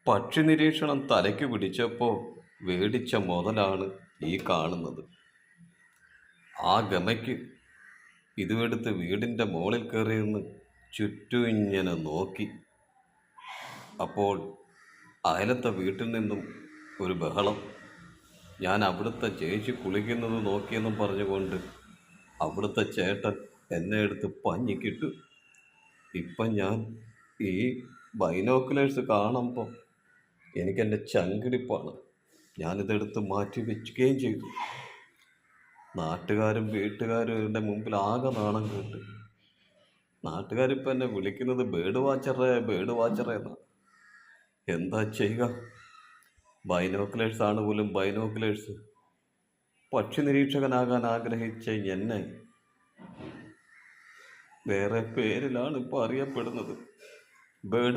പക്ഷി നിരീക്ഷണം തലയ്ക്ക് പിടിച്ചപ്പോൾ വേടിച്ച മുതലാണ് ഈ കാണുന്നത്. ആ ഗമയ്ക്ക് ഇതുമെടുത്ത് വീടിൻ്റെ മുകളിൽ കയറി നിന്ന് ചുറ്റും ഇങ്ങനെ നോക്കി. അപ്പോൾ അയലത്തെ വീട്ടിൽ നിന്നും ഒരു ബഹളം. ഞാൻ അവിടുത്തെ ചേച്ചി കുളിക്കുന്നത് നോക്കിയെന്നും പറഞ്ഞുകൊണ്ട് അവിടുത്തെ ചേട്ടൻ എന്നെ എടുത്ത് പഞ്ഞിക്കിട്ടു. ഇപ്പം ഞാൻ ഈ ബൈനോക്കുലേഴ്സ് കാണുമ്പോൾ എനിക്കെൻ്റെ ചങ്കിടിപ്പാണ്. ഞാനിതെടുത്ത് മാറ്റി വെക്കുകയും ചെയ്തു. നാട്ടുകാരും വീട്ടുകാരും എൻ്റെ മുമ്പിൽ ആകെ നാണം കേട്ട്. നാട്ടുകാരിപ്പോൾ എന്നെ വിളിക്കുന്നത് ബേഡ് വാച്ചറേ എന്നാണ്. എന്താ ചെയ്യുക? ബൈനോക്കുലേഴ്സ് ആണ് പോലും ബൈനോക്കുലേഴ്സ്. പക്ഷി നിരീക്ഷകനാകാൻ ആഗ്രഹിച്ച എന്നെ വേറെ പേരിലാണ് ഇപ്പോൾ അറിയപ്പെടുന്നത്. ബേഡ്